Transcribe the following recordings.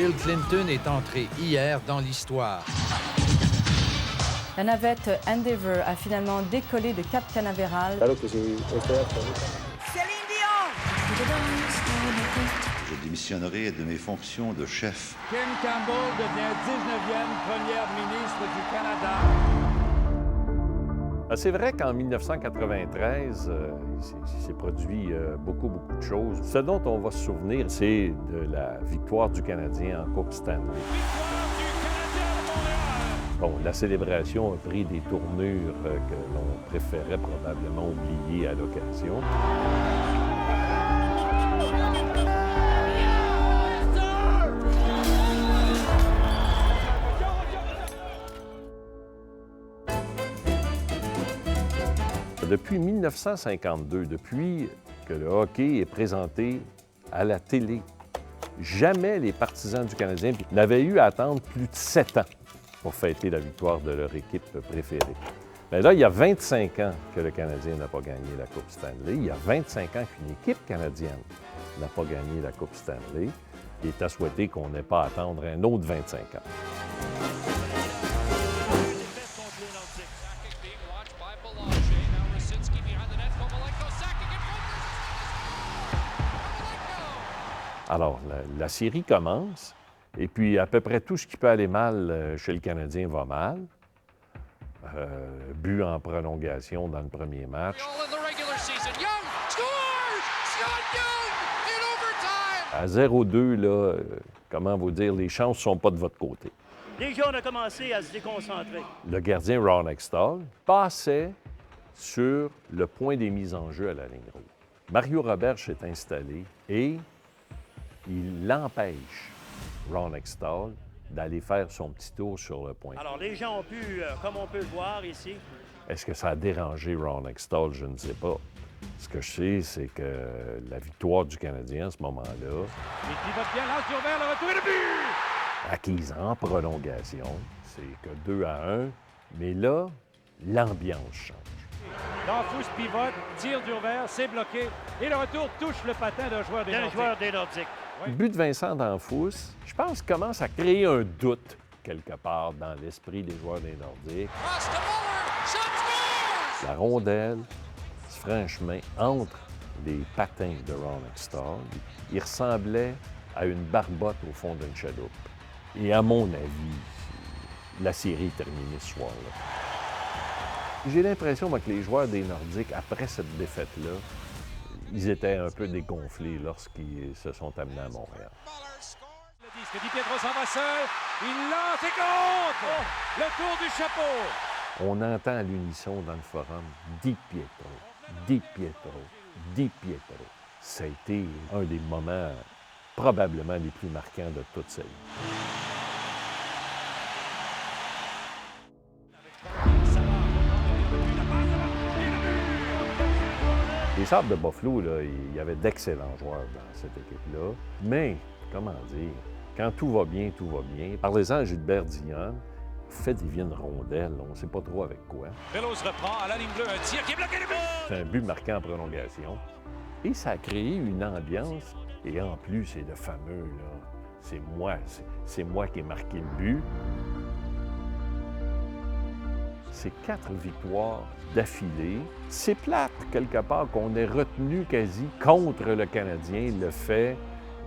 Bill Clinton est entré hier dans l'histoire. La navette Endeavour a finalement décollé de Cap Canaveral. Céline Dion! Je démissionnerai de mes fonctions de chef. Kim Campbell devient 19e première ministre du Canada. C'est vrai qu'en 1993, il s'est produit beaucoup de choses. Ce dont on va se souvenir, c'est de la victoire du Canadien en Coupe Stanley. Bon, la célébration a pris des tournures que l'on préférait probablement oublier à l'occasion. Depuis 1952, depuis que le hockey est présenté à la télé, jamais les partisans du Canadien n'avaient eu à attendre plus de 7 ans pour fêter la victoire de leur équipe préférée. Bien là, il y a 25 ans que le Canadien n'a pas gagné la Coupe Stanley. Il y a 25 ans qu'une équipe canadienne n'a pas gagné la Coupe Stanley. Il est à souhaiter qu'on n'ait pas à attendre un autre 25 ans. Alors, la série commence, et puis à peu près tout ce qui peut aller mal chez le Canadien va mal. But en prolongation dans le premier match. À 0-2, là, comment vous dire, les chances ne sont pas de votre côté. Déjà, on a commencé à se déconcentrer. Le gardien Ron Hextall passait sur le point des mises en jeu à la ligne rouge. Mario Roberge s'est installé et il empêche Ron Hextall d'aller faire son petit tour sur le point. Alors, les gens ont pu, comme on peut le voir ici... Est-ce que ça a dérangé Ron Hextall? Je ne sais pas. Ce que je sais, c'est que la victoire du Canadien à ce moment-là... Il pivote bien, lance sur vers le retour et le but! Acquise en prolongation, c'est que 2-1. Mais là, l'ambiance change. Danfous pivote, tire du revers, c'est bloqué. Et le retour touche le patin d'un joueur des Nordiques. Le but de Vincent Danfous, je pense, commence à créer un doute quelque part dans l'esprit des joueurs des Nordiques. La rondelle se ferait un chemin entre les patins de Ron Hextall. Il ressemblait à une barbotte au fond d'une chaloupe. Et à mon avis, la série est terminée ce soir-là. J'ai l'impression, moi, que les joueurs des Nordiques, après cette défaite-là, ils étaient un peu dégonflés lorsqu'ils se sont amenés à Montréal. Le disque, Di Pietro s'en va seul, il lance et compte! Le tour du chapeau! On entend à l'unisson dans le forum « Di Pietro, Di Pietro, Di Pietro ». Ça a été un des moments probablement les plus marquants de toute sa vie. Les Sabres de Buffalo, là, il y avait d'excellents joueurs dans cette équipe-là. Mais, comment dire, quand tout va bien, tout va bien. Parlez-en à Gilbert Dion, fait des viennes rondelles, on ne ssait pas trop avec quoi. Vélo se reprend à la ligne bleue, un tir qui est bloqué le but! C'est un but marqué en prolongation. Et ça a créé une ambiance. Et en plus, c'est le fameux, là, c'est moi qui ai marqué le but. C'est 4 victoires d'affilée. C'est plate, quelque part, qu'on ait retenu quasi contre le Canadien le fait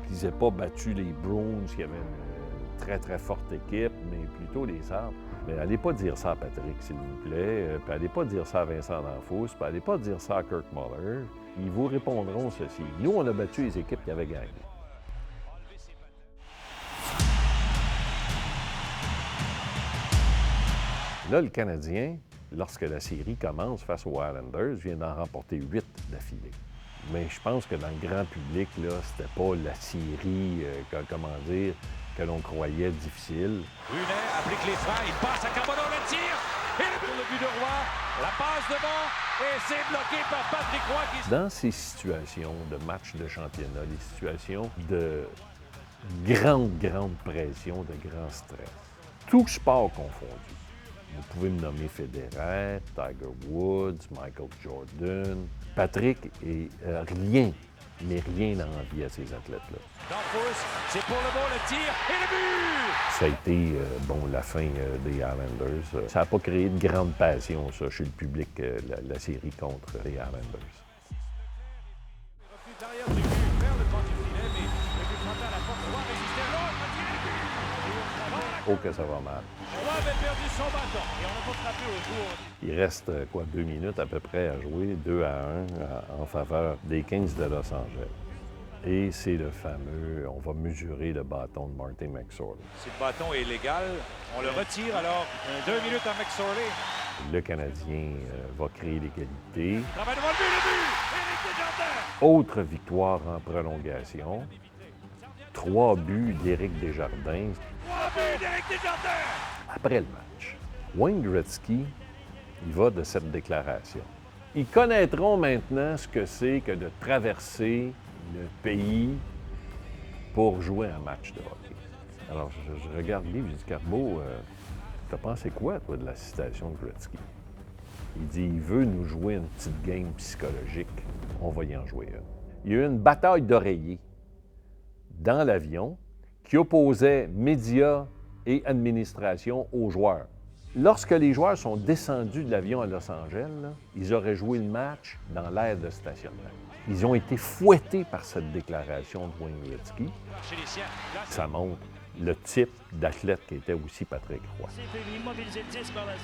qu'ils n'aient pas battu les Bruins, qui avaient une très, très forte équipe, mais plutôt les Sabres. Mais allez pas dire ça à Patrick, s'il vous plaît, puis allez pas dire ça à Vincent Danfous, puis allez pas dire ça à Kirk Muller. Ils vous répondront ceci. Nous, on a battu les équipes qui avaient gagné. Là, le Canadien, lorsque la série commence face aux Islanders, vient d'en remporter 8 d'affilée. Mais je pense que dans le grand public, là, c'était pas la série, que l'on croyait difficile. Brunet applique les freins, il passe à Carbonneau, le tir, et le but, de Roy, la passe devant, et c'est bloqué par Patrick Roy qui... Dans ces situations de match de championnat, les situations de grande pression, de grand stress, tout sport confondu. Vous pouvez me nommer Federer, Tiger Woods, Michael Jordan. Patrick est rien mais rien n'a envie à ces athlètes-là. Danfous, c'est pour le bon, le tir et le but! Ça a été, la fin des Islanders. Ça n'a pas créé de grande passion, ça, chez le public, la série contre les Islanders. Derrière du but, vers le camp du filet, mais le but frontal à porte, Roy résistait, l'autre, le tir et le but! Oh que ça va mal. Roy avait perdu son bâton et on n'a pas frappé au tour. Il reste, 2 minutes à peu près à jouer, 2-1 en faveur des Kings de Los Angeles. Et c'est le fameux, on va mesurer le bâton de Marty McSorley. Si le bâton est légal, on le retire alors. 2 minutes à McSorley. Le Canadien va créer l'égalité. Travail devant le but! Éric Desjardins! Autre victoire en prolongation. 3 buts d'Éric Desjardins. 3 buts d'Éric Desjardins! Après le match, Wayne Gretzky, il va de cette déclaration. Ils connaîtront maintenant ce que c'est que de traverser le pays pour jouer un match de hockey. Alors, je regarde Guy, je dis, Carbeau, t'as pensé quoi, toi, de la citation de Gretzky? Il dit, il veut nous jouer une petite game psychologique. On va y en jouer une. Il y a eu une bataille d'oreillers dans l'avion qui opposait médias et administration aux joueurs. Lorsque les joueurs sont descendus de l'avion à Los Angeles, là, ils auraient joué le match dans l'aire de stationnement. Ils ont été fouettés par cette déclaration de Wayne Gretzky. Ça montre le type d'athlète qui était aussi Patrick Roy.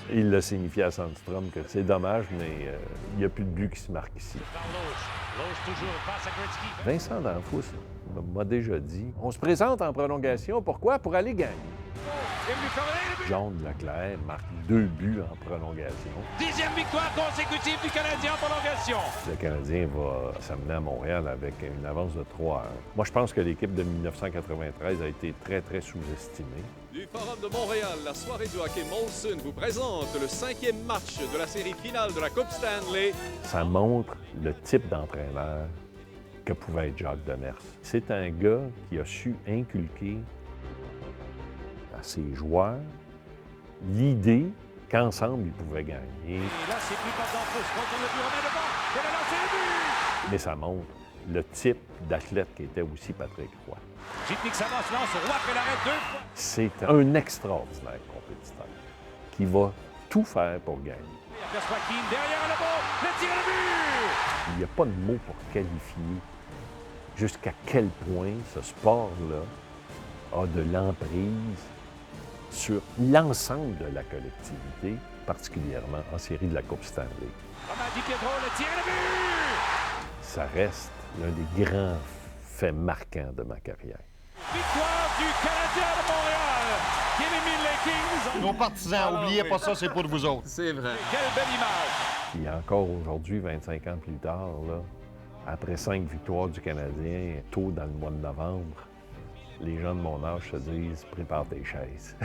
Il l'a signifié à Sandstrom que c'est dommage, mais il n'y a plus de but qui se marque ici. Vincent Danfous m'a déjà dit, on se présente en prolongation, pourquoi? Pour aller gagner. John Leclerc marque 2 buts en prolongation. 10e victoire consécutive du Canadien en prolongation. Le Canadien va s'amener à Montréal avec une avance de 3-1. Moi, je pense que l'équipe de 1993 a été très, très sous-estimée. Du Forum de Montréal, la soirée du hockey Molson vous présente le 5e match de la série finale de la Coupe Stanley. Ça montre le type d'entraîneur que pouvait être Jacques Demers. C'est un gars qui a su inculquer à ses joueurs l'idée qu'ensemble, ils pouvaient gagner. Et là, c'est plus par Danfous. Contre le but, remet devant. Et là, c'est le but! Mais ça montre le type d'athlète qui était aussi Patrick Roy. Jitnik Savard se lance. Roy fait l'arrêt 2 fois. C'est un extraordinaire compétiteur qui va tout faire pour gagner. Il aperçoit Keane derrière le bord. Le tir et le but! Il n'y a pas de mots pour qualifier jusqu'à quel point ce sport-là a de l'emprise sur l'ensemble de la collectivité, particulièrement en série de la Coupe Stanley. Romain Di Pietro, le tir et le but! Ça reste l'un des grands faits marquants de ma carrière. Victoire du Canadien de Montréal qui élimine les Kings. Nos partisans, oubliez pas ça, c'est pour vous autres. C'est vrai. Quelle belle image! Puis encore aujourd'hui, 25 ans plus tard, là, après 5 victoires du Canadien, tôt dans le mois de novembre, les gens de mon âge se disent « prépare tes chaises ».